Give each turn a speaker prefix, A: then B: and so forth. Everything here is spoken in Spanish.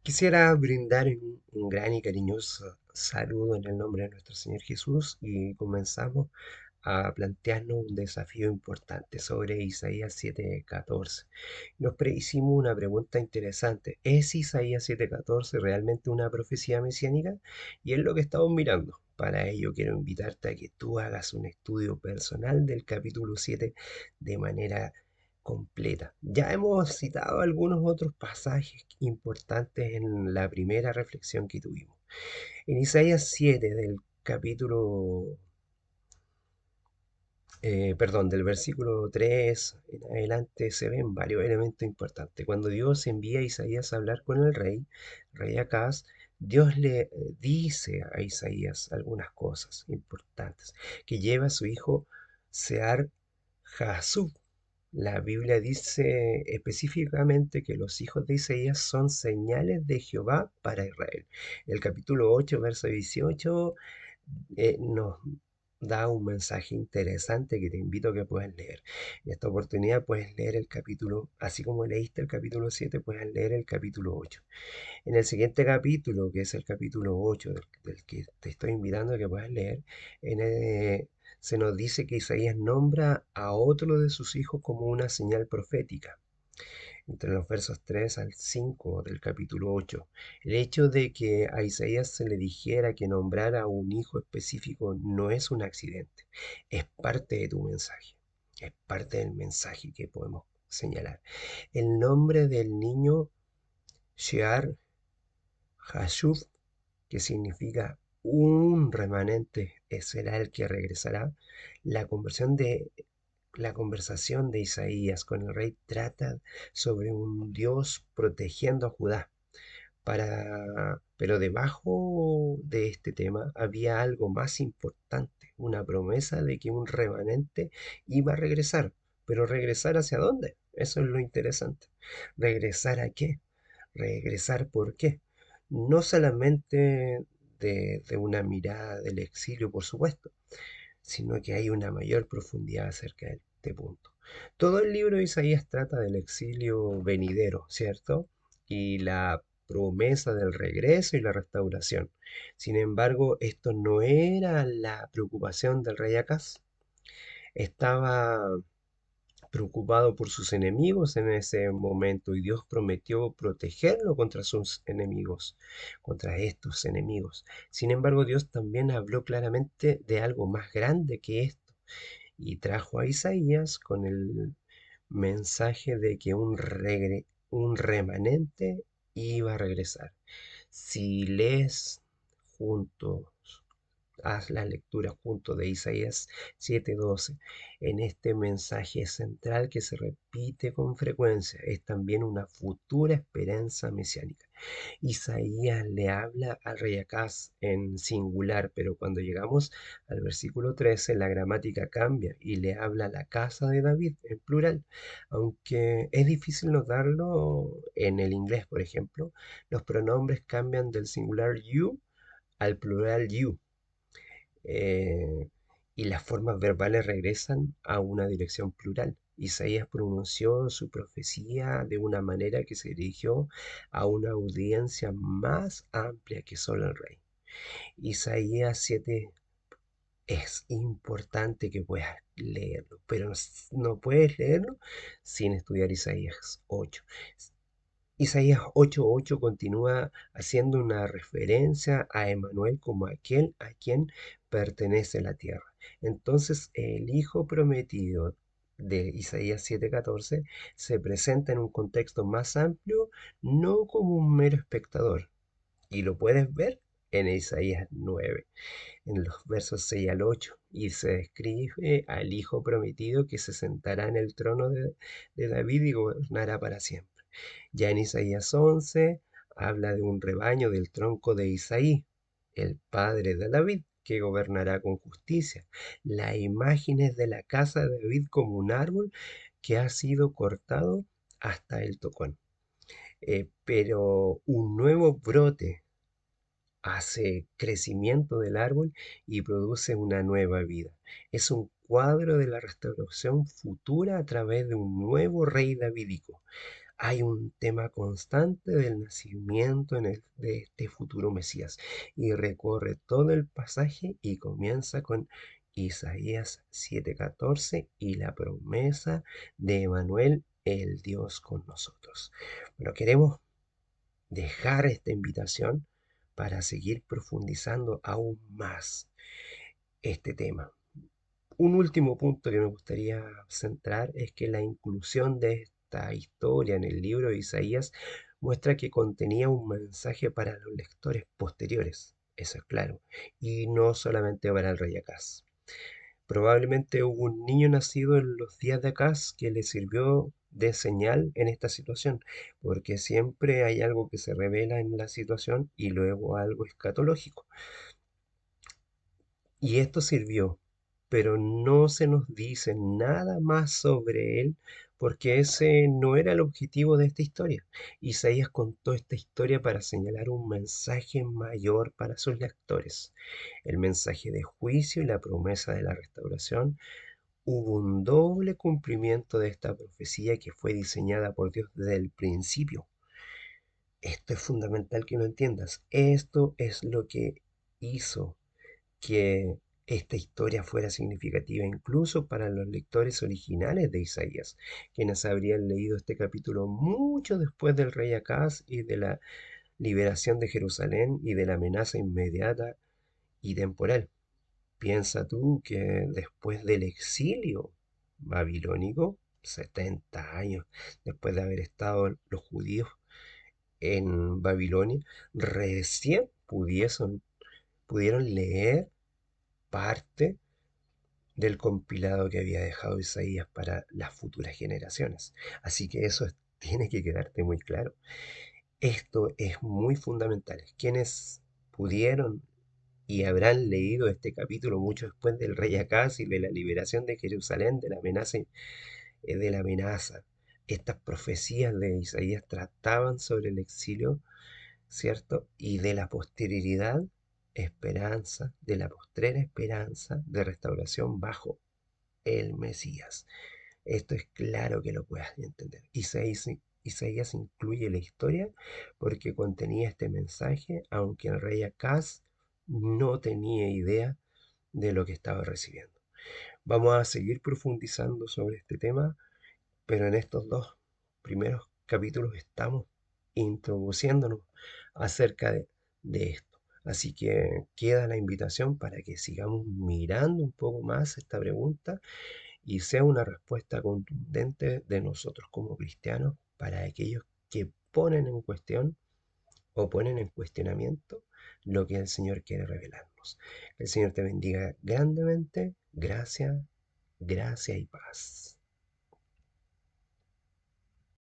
A: Quisiera brindar un gran y cariñoso saludo en el nombre de nuestro Señor Jesús y comenzamos a plantearnos un desafío importante sobre Isaías 7:14. Hicimos una pregunta interesante. ¿Es Isaías 7:14 realmente una profecía mesiánica? Y es lo que estamos mirando. Para ello quiero invitarte a que tú hagas un estudio personal del capítulo 7 de manera completa. Ya hemos citado algunos otros pasajes importantes en la primera reflexión que tuvimos. En Isaías 7 del capítulo del versículo 3 en adelante se ven varios elementos importantes. Cuando Dios envía a Isaías a hablar con el rey Acaz, Dios le dice a Isaías algunas cosas importantes, que lleva a su hijo Sear Jasub. La Biblia dice específicamente que los hijos de Isaías son señales de Jehová para Israel. El capítulo 8, verso 18, nos da un mensaje interesante que te invito a que puedas leer. En esta oportunidad puedes leer el capítulo, así como leíste el capítulo 7, puedes leer el capítulo 8. En el siguiente capítulo, que es el capítulo 8, del que te estoy invitando a que puedas leer, en, se nos dice que Isaías nombra a otro de sus hijos como una señal profética entre los versos 3 al 5 del capítulo 8. El hecho de que a Isaías se le dijera que nombrara a un hijo específico no es un accidente, es parte de tu mensaje, es parte del mensaje que podemos señalar. El nombre del niño Shear Hashub, que significa un remanente, será el que regresará. La conversión de la conversación de Isaías con el rey trata sobre un Dios protegiendo a Judá. Pero debajo de este tema había algo más importante, una promesa de que un remanente iba a regresar. Pero regresar hacia dónde? Eso es lo interesante. ¿Regresar a qué? ¿Regresar por qué? No solamente de una mirada del exilio, por supuesto, sino que hay una mayor profundidad acerca de este punto. Todo el libro de Isaías trata del exilio venidero, ¿cierto? Y la promesa del regreso y la restauración. Sin embargo, esto no era la preocupación del rey Acaz. Estaba preocupado por sus enemigos en ese momento y Dios prometió protegerlo contra sus enemigos, contra estos enemigos. Sin embargo, Dios también habló claramente de algo más grande que esto y trajo a Isaías con el mensaje de que un remanente iba a regresar. Si lees juntos haz la lectura junto de Isaías 7:12. En este mensaje central que se repite con frecuencia, es también una futura esperanza mesiánica. Isaías le habla al rey Acaz en singular, pero cuando llegamos al versículo 13, la gramática cambia y le habla a la casa de David en plural. Aunque es difícil notarlo en el inglés, por ejemplo, los pronombres cambian del singular you al plural you, eh, y las formas verbales regresan a una dirección plural. Isaías pronunció su profecía de una manera que se dirigió a una audiencia más amplia que solo el rey. Isaías 7 es importante que puedas leerlo, pero no puedes leerlo sin estudiar Isaías 8. Isaías 8:8 continúa haciendo una referencia a Emanuel como aquel a quien pertenece la tierra. Entonces, el Hijo prometido de Isaías 7:14 se presenta en un contexto más amplio, no como un mero espectador. Y lo puedes ver en Isaías 9, en los versos 6 al 8, y se describe al Hijo prometido que se sentará en el trono de David y gobernará para siempre. Ya en Isaías 11 habla de un rebaño del tronco de Isaí, el padre de David, que gobernará con justicia. La imagen es de la casa de David como un árbol que ha sido cortado hasta el tocón. Pero un nuevo brote hace crecimiento del árbol y produce una nueva vida. Es un cuadro de la restauración futura a través de un nuevo rey davídico. hay un tema constante del nacimiento de este futuro Mesías y recorre todo el pasaje y comienza con Isaías 7:14 y la promesa de Emanuel, el Dios con nosotros. Bueno, queremos dejar esta invitación para seguir profundizando aún más este tema. Un último punto que me gustaría centrar es que la inclusión de esta historia en el libro de Isaías muestra que contenía un mensaje para los lectores posteriores, eso es claro, y no solamente para el rey Acaz. Probablemente hubo un niño nacido en los días de Acaz que le sirvió de señal en esta situación, porque siempre hay algo que se revela en la situación y luego algo escatológico. Y esto sirvió, pero no se nos dice nada más sobre él porque ese no era el objetivo de esta historia. Isaías contó esta historia para señalar un mensaje mayor para sus lectores, el mensaje de juicio y la promesa de la restauración. Hubo un doble cumplimiento de esta profecía que fue diseñada por Dios desde el principio. Esto es fundamental que lo entiendas. Esto es lo que hizo que esta historia fuera significativa incluso para los lectores originales de Isaías, quienes habrían leído este capítulo mucho después del rey Acaz y de la liberación de Jerusalén y de la amenaza inmediata y temporal. Piensa tú que después del exilio babilónico, 70 años después de haber estado los judíos en Babilonia, recién pudieron leer parte del compilado que había dejado Isaías para las futuras generaciones. Así que tiene que quedarte muy claro. Esto es muy fundamental. Quienes pudieron y habrán leído este capítulo mucho después del rey Acaz y de la liberación de Jerusalén, de la amenaza. Estas profecías de Isaías trataban sobre el exilio, ¿cierto? Y de la posterioridad, esperanza, de la postrera esperanza de restauración bajo el Mesías. Esto es claro que lo puedas entender. Isaías incluye la historia porque contenía este mensaje, aunque el rey Acaz no tenía idea de lo que estaba recibiendo. Vamos a seguir profundizando sobre este tema, pero en estos dos primeros capítulos estamos introduciéndonos acerca de esto. Así que queda la invitación para que sigamos mirando un poco más esta pregunta y sea una respuesta contundente de nosotros como cristianos para aquellos que ponen en cuestión o ponen en cuestionamiento lo que el Señor quiere revelarnos. Que el Señor te bendiga grandemente. Gracias, gracia y paz.